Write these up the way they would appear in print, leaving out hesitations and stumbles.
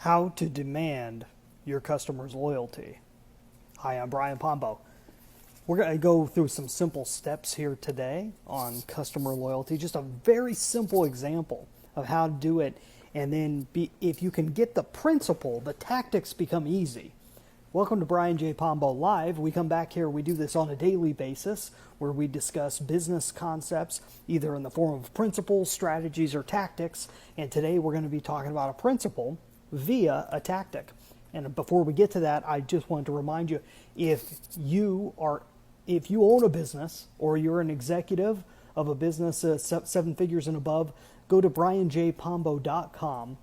How to demand your customers' loyalty. Hi, I'm Brian Pombo. We're going to go through some simple steps here today on customer loyalty, just a very simple example of how to do it. And then if you can get the principle, the tactics become easy. Welcome to Brian J. Pombo Live. We come back here, we do this on a daily basis where we discuss business concepts, either in the form of principles, strategies, or tactics. And today we're going to be talking about a principle via a tactic. And before we get to that, I just wanted to remind you, if you own a business or you're an executive of a business 7 figures and above, go to brianjpombo.com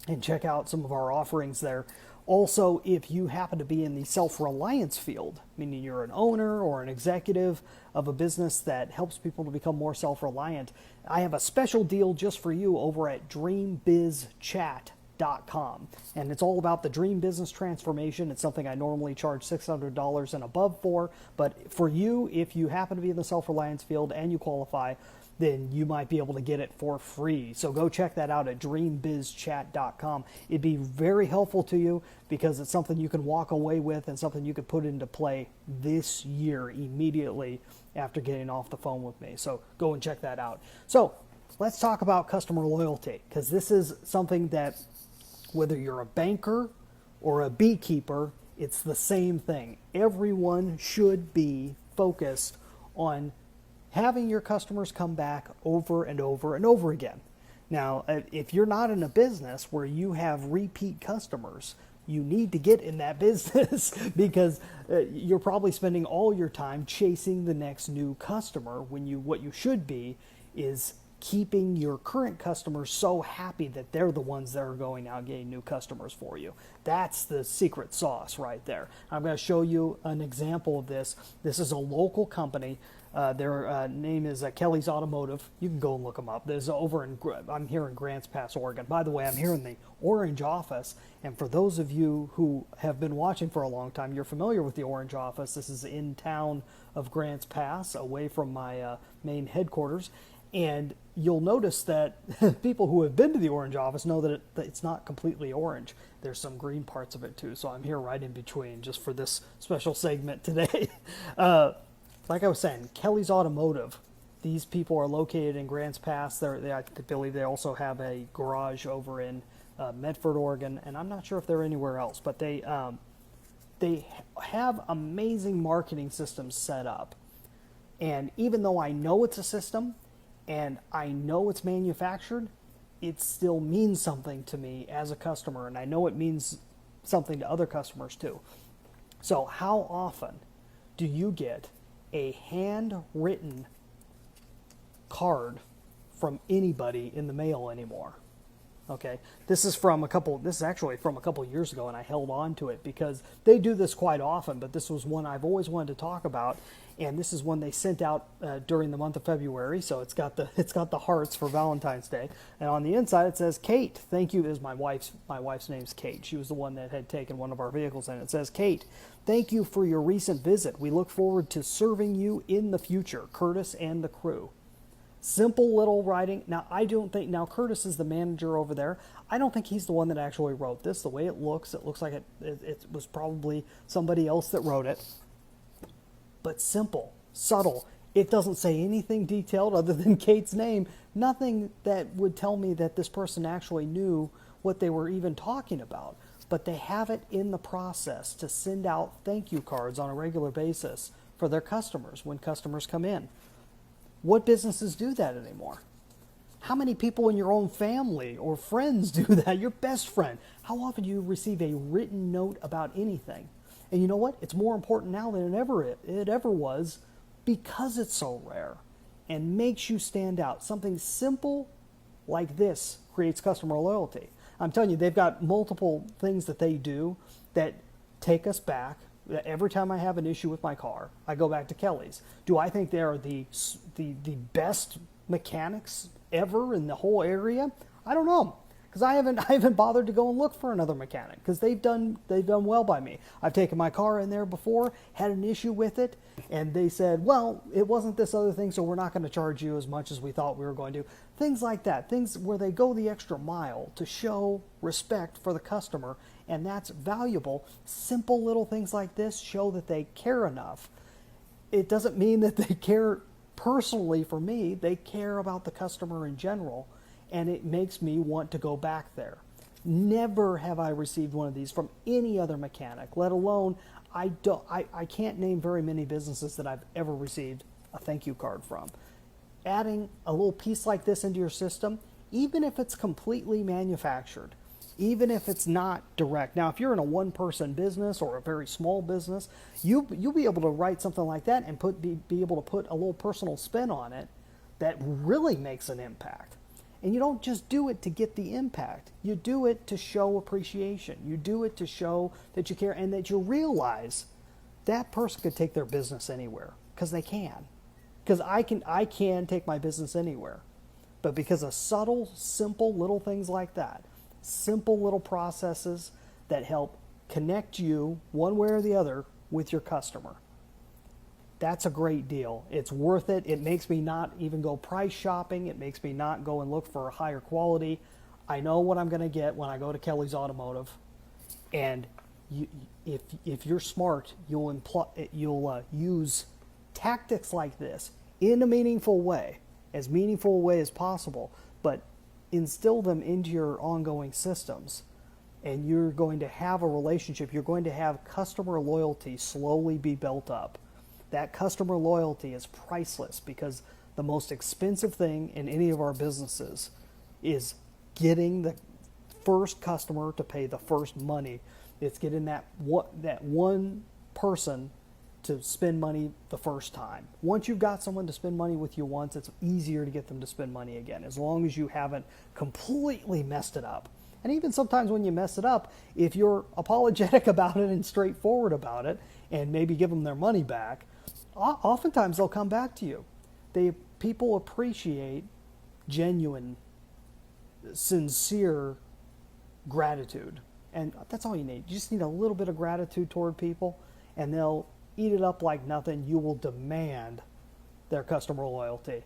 and check out some of our offerings there. Also, if you happen to be in the self-reliance field, meaning you're an owner or an executive of a business that helps people to become more self-reliant, I have a special deal just for you over at dreambizchat.com. And it's all about the dream business transformation. It's something I normally charge $600 and above for, but for you, if you happen to be in the self-reliance field and you qualify, then you might be able to get it for free. So go check that out at dreambizchat.com. It'd be very helpful to you because it's something you can walk away with and something you could put into play this year immediately after getting off the phone with me. So go and check that out. So let's talk about customer loyalty, because this is something that whether you're a banker or a beekeeper, it's the same thing. Everyone should be focused on having your customers come back over and over and over again. Now, if you're not in a business where you have repeat customers, you need to get in that business because you're probably spending all your time chasing the next new customer when what you should be is keeping your current customers so happy that they're the ones that are going out getting new customers for you. That's the secret sauce right there. I'm going to show you an example of this. This is a local company. Their name is Kelly's Automotive. You can go and look them up. I'm here in Grants Pass, Oregon. By the way, I'm here in the Orange office. And for those of you who have been watching for a long time, you're familiar with the Orange office. This is in town of Grants Pass, away from my main headquarters. And you'll notice that people who have been to the Orange office know that it's not completely orange. There's some green parts of it too. So I'm here right in between just for this special segment today. Like I was saying, Kelly's Automotive, these people are located in Grants Pass. I believe they also have a garage over in Medford, Oregon, and I'm not sure if they're anywhere else, but they have amazing marketing systems set up. And even though I know it's a system and I know it's manufactured, it still means something to me as a customer, and I know it means something to other customers too. So how often do you get a handwritten card from anybody in the mail anymore? Okay, this is actually from a couple years ago, and I held on to it because they do this quite often, but this was one I've always wanted to talk about, and this is one they sent out during the month of February. So it's got the hearts for Valentine's Day, and on the inside it says, "Kate, thank you." Is my wife's name's Kate. She was the one that had taken one of our vehicles, and it says, "Kate, thank you for your recent visit. We look forward to serving you in the future. Curtis and the crew." Simple little writing. Now Curtis is the manager over there. I don't think he's the one that actually wrote this. The way it looks like it was probably somebody else that wrote it. But simple, subtle. It doesn't say anything detailed other than Kate's name. Nothing that would tell me that this person actually knew what they were even talking about. But they have it in the process to send out thank you cards on a regular basis for their customers when customers come in. What businesses do that anymore? How many people in your own family or friends do that? Your best friend. How often do you receive a written note about anything? And you know what? It's more important now than it ever was because it's so rare and makes you stand out. Something simple like this creates customer loyalty. I'm telling you, they've got multiple things that they do that take us back. Every time I have an issue with my car, I go back to Kelly's. Do I think they are the best mechanics ever in the whole area? I don't know, because I haven't bothered to go and look for another mechanic, because they've done well by me. I've taken my car in there before, had an issue with it, and they said, well, it wasn't this other thing, so we're not going to charge you as much as we thought we were going to. Things like that, things where they go the extra mile to show respect for the customer, and that's valuable. Simple little things like this show that they care enough. It doesn't mean that they care personally for me. They care about the customer in general, and it makes me want to go back there. Never have I received one of these from any other mechanic, let alone I can't name very many businesses that I've ever received a thank you card from. Adding a little piece like this into your system, even if it's completely manufactured, even if it's not direct. Now, if you're in a one-person business or a very small business, you'll be able to write something like that and be able to put a little personal spin on it that really makes an impact. And you don't just do it to get the impact. You do it to show appreciation. You do it to show that you care and that you realize that person could take their business anywhere, because they can. Because I can take my business anywhere. But because of subtle, simple little things like that, simple little processes that help connect you one way or the other with your customer, that's a great deal. It's worth it. It makes me not even go price shopping. It makes me not go and look for a higher quality. I know what I'm going to get when I go to Kelly's Automotive. And if you're smart, you'll use tactics like this in a meaningful way as possible, but instill them into your ongoing systems, and you're going to have a relationship. You're going to have customer loyalty slowly be built up. That customer loyalty is priceless, because the most expensive thing in any of our businesses is getting the first customer to pay the first money. It's getting that one person to spend money the first time. Once you've got someone to spend money with you once, it's easier to get them to spend money again, as long as you haven't completely messed it up. And even sometimes when you mess it up, if you're apologetic about it and straightforward about it, and maybe give them their money back, oftentimes they'll come back to you. People appreciate genuine, sincere gratitude. And that's all you need. You just need a little bit of gratitude toward people, and they'll eat it up like nothing. You will demand their customer loyalty,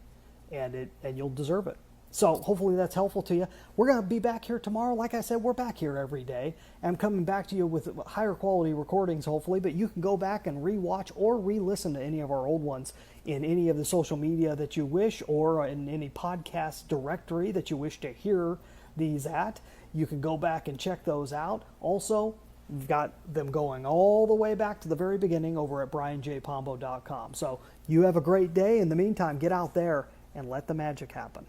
and you'll deserve it. So hopefully that's helpful to you. We're going to be back here tomorrow. Like I said, we're back here every day. I'm coming back to you with higher quality recordings, hopefully, but you can go back and re-watch or re-listen to any of our old ones in any of the social media that you wish, or in any podcast directory that you wish to hear these at. You can go back and check those out. Also, we've got them going all the way back to the very beginning over at brianjpombo.com. So you have a great day. In the meantime, get out there and let the magic happen.